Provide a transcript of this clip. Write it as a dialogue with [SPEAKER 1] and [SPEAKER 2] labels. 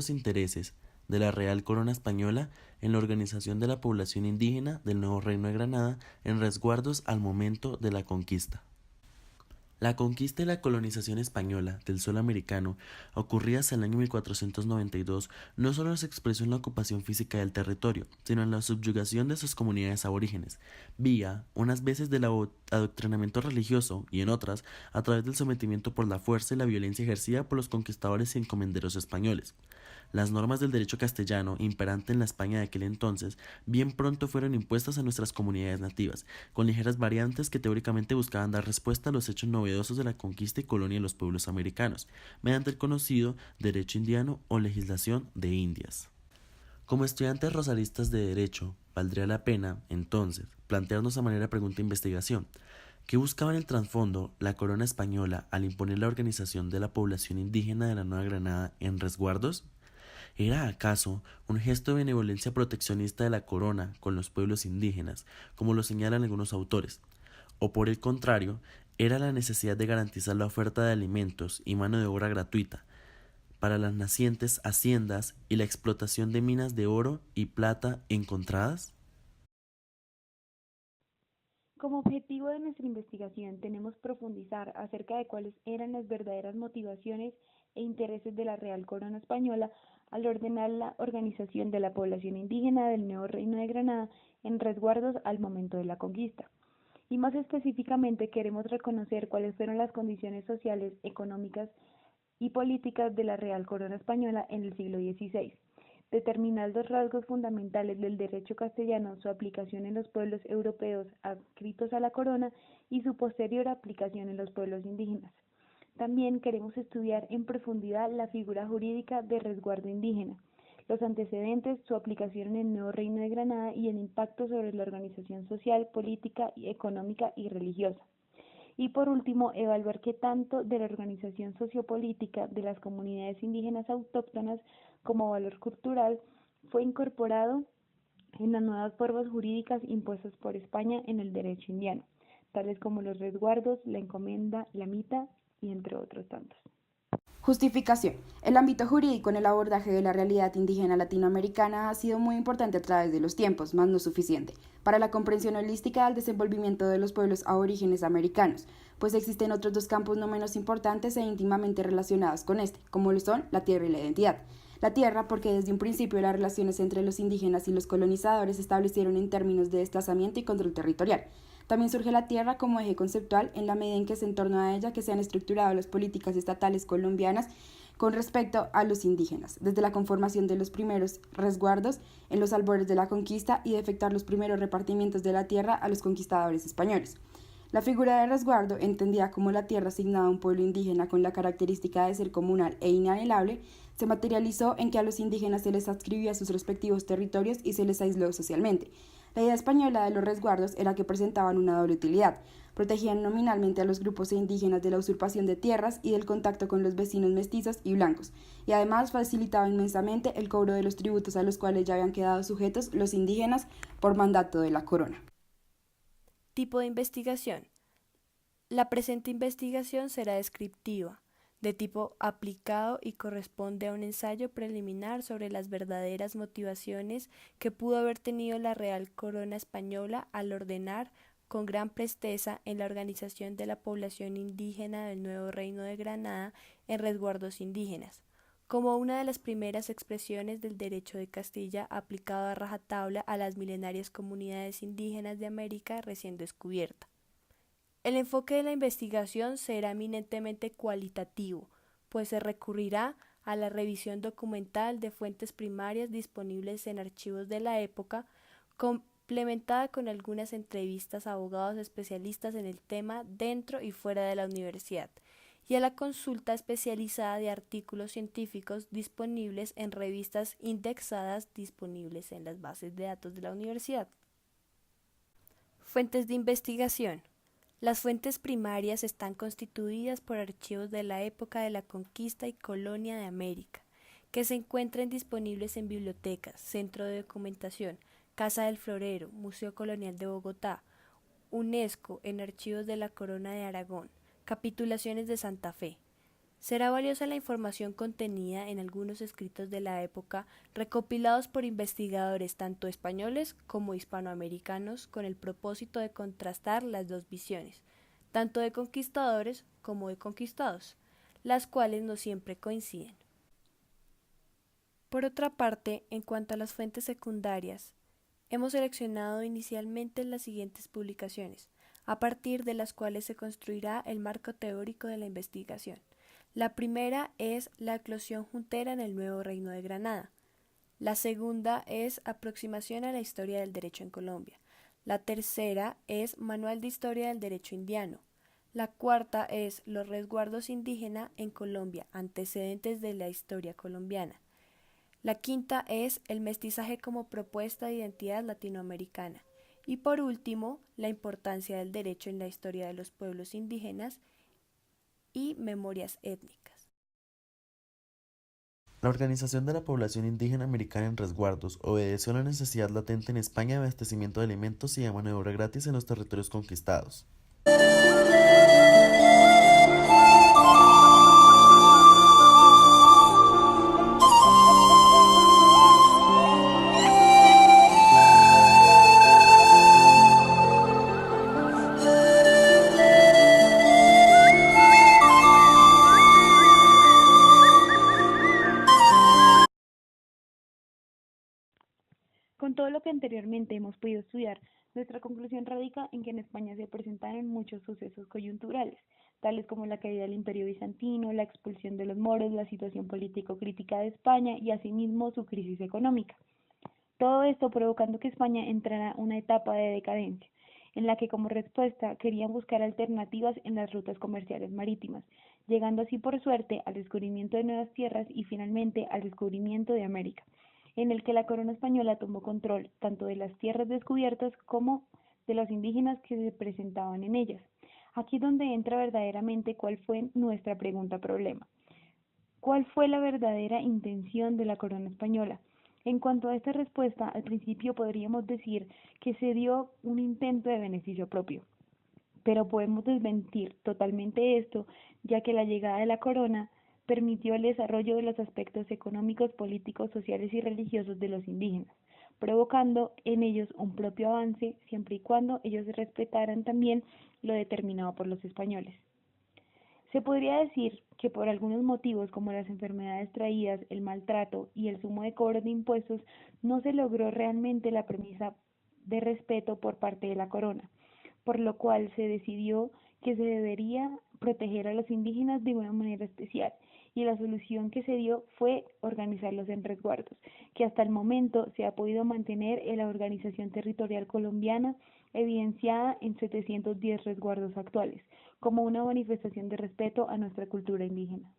[SPEAKER 1] los intereses de la Real Corona Española en la organización de la población indígena del nuevo Reino de Granada en resguardos al momento de la conquista. La conquista y la colonización española del suelo americano, ocurridas en el año 1492, no solo se expresó en la ocupación física del territorio, sino en la subyugación de sus comunidades aborígenes, vía, unas veces del adoctrinamiento religioso y en otras, a través del sometimiento por la fuerza y la violencia ejercida por los conquistadores y encomenderos españoles. Las normas del derecho castellano, imperante en la España de aquel entonces, bien pronto fueron impuestas a nuestras comunidades nativas, con ligeras variantes que teóricamente buscaban dar respuesta a los hechos novedosos de la conquista y colonia de los pueblos americanos, mediante el conocido derecho indiano o legislación de Indias. Como estudiantes rosalistas de derecho, valdría la pena, entonces, plantearnos a manera de pregunta e investigación. ¿Qué buscaba en el trasfondo la corona española al imponer la organización de la población indígena de la Nueva Granada en resguardos? ¿Era acaso un gesto de benevolencia proteccionista de la corona con los pueblos indígenas, como lo señalan algunos autores? ¿O por el contrario, era la necesidad de garantizar la oferta de alimentos y mano de obra gratuita para las nacientes haciendas y la explotación de minas de oro y plata encontradas?
[SPEAKER 2] Como objetivo de nuestra investigación tenemos profundizar acerca de cuáles eran las verdaderas motivaciones e intereses de la Real Corona Española al ordenar la organización de la población indígena del nuevo Reino de Granada en resguardos al momento de la conquista. Y más específicamente queremos reconocer cuáles fueron las condiciones sociales, económicas y políticas de la Real Corona Española en el siglo XVI, determinar los rasgos fundamentales del derecho castellano, su aplicación en los pueblos europeos adscritos a la corona y su posterior aplicación en los pueblos indígenas. También queremos estudiar en profundidad la figura jurídica de resguardo indígena, los antecedentes, su aplicación en el nuevo Reino de Granada y el impacto sobre la organización social, política, económica y religiosa. Y por último, evaluar qué tanto de la organización sociopolítica de las comunidades indígenas autóctonas como valor cultural fue incorporado en las nuevas formas jurídicas impuestas por España en el derecho indiano, tales como los resguardos, la encomienda, la mita y entre otros tantos.
[SPEAKER 3] Justificación. El ámbito jurídico en el abordaje de la realidad indígena latinoamericana ha sido muy importante a través de los tiempos, mas no suficiente, para la comprensión holística del desenvolvimiento de los pueblos aborígenes americanos, pues existen otros dos campos no menos importantes e íntimamente relacionados con este, como lo son la tierra y la identidad. La tierra, porque desde un principio las relaciones entre los indígenas y los colonizadores se establecieron en términos de desplazamiento y control territorial. También surge la tierra como eje conceptual en la medida en que es en torno a ella que se han estructurado las políticas estatales colombianas con respecto a los indígenas, desde la conformación de los primeros resguardos en los albores de la conquista y de efectuar los primeros repartimientos de la tierra a los conquistadores españoles. La figura de resguardo, entendida como la tierra asignada a un pueblo indígena con la característica de ser comunal e inalienable, se materializó en que a los indígenas se les adscribía a sus respectivos territorios y se les aisló socialmente. La idea española de los resguardos era que presentaban una doble utilidad. Protegían nominalmente a los grupos indígenas de la usurpación de tierras y del contacto con los vecinos mestizos y blancos, y además facilitaba inmensamente el cobro de los tributos a los cuales ya habían quedado sujetos los indígenas por mandato de la corona.
[SPEAKER 4] Tipo de investigación. La presente investigación será descriptiva, de tipo aplicado y corresponde a un ensayo preliminar sobre las verdaderas motivaciones que pudo haber tenido la Real Corona Española al ordenar con gran presteza en la organización de la población indígena del nuevo Reino de Granada en resguardos indígenas, como una de las primeras expresiones del derecho de Castilla aplicado a rajatabla a las milenarias comunidades indígenas de América recién descubierta. El enfoque de la investigación será eminentemente cualitativo, pues se recurrirá a la revisión documental de fuentes primarias disponibles en archivos de la época, complementada con algunas entrevistas a abogados especialistas en el tema dentro y fuera de la universidad, y a la consulta especializada de artículos científicos disponibles en revistas indexadas disponibles en las bases de datos de la universidad. Fuentes de investigación. Las fuentes primarias están constituidas por archivos de la época de la conquista y colonia de América, que se encuentran disponibles en bibliotecas, Centro de Documentación, Casa del Florero, Museo Colonial de Bogotá, UNESCO en archivos de la Corona de Aragón, Capitulaciones de Santa Fe. Será valiosa la información contenida en algunos escritos de la época recopilados por investigadores tanto españoles como hispanoamericanos con el propósito de contrastar las dos visiones, tanto de conquistadores como de conquistados, las cuales no siempre coinciden. Por otra parte, en cuanto a las fuentes secundarias, hemos seleccionado inicialmente las siguientes publicaciones, a partir de las cuales se construirá el marco teórico de la investigación. La primera es La eclosión juntera en el Nuevo Reino de Granada. La segunda es Aproximación a la historia del derecho en Colombia. La tercera es Manual de Historia del Derecho Indiano. La cuarta es Los resguardos indígenas en Colombia, antecedentes de la historia colombiana. La quinta es El mestizaje como propuesta de identidad latinoamericana. Y por último, la importancia del derecho en la historia de los pueblos indígenas y memorias étnicas.
[SPEAKER 1] La organización de la población indígena americana en resguardos obedeció a la necesidad latente en España de abastecimiento de alimentos y de mano de obra gratis en los territorios conquistados.
[SPEAKER 2] Con todo lo que anteriormente hemos podido estudiar, nuestra conclusión radica en que en España se presentaron muchos sucesos coyunturales, tales como la caída del Imperio bizantino, la expulsión de los moros, la situación político-crítica de España y asimismo su crisis económica. Todo esto provocando que España entrara en una etapa de decadencia, en la que como respuesta querían buscar alternativas en las rutas comerciales marítimas, llegando así por suerte al descubrimiento de nuevas tierras y finalmente al descubrimiento de América, en el que la corona española tomó control tanto de las tierras descubiertas como de los indígenas que se presentaban en ellas. Aquí es donde entra verdaderamente cuál fue nuestra pregunta problema. ¿Cuál fue la verdadera intención de la corona española? En cuanto a esta respuesta, al principio podríamos decir que se dio un intento de beneficio propio, pero podemos desmentir totalmente esto, ya que la llegada de la corona permitió el desarrollo de los aspectos económicos, políticos, sociales y religiosos de los indígenas, provocando en ellos un propio avance siempre y cuando ellos respetaran también lo determinado por los españoles. Se podría decir que por algunos motivos como las enfermedades traídas, el maltrato y el sumo de cobro de impuestos no se logró realmente la premisa de respeto por parte de la corona, por lo cual se decidió que se debería proteger a los indígenas de una manera especial y la solución que se dio fue organizarlos en resguardos, que hasta el momento se ha podido mantener en la organización territorial colombiana evidenciada en 710 resguardos actuales, como una manifestación de respeto a nuestra cultura indígena.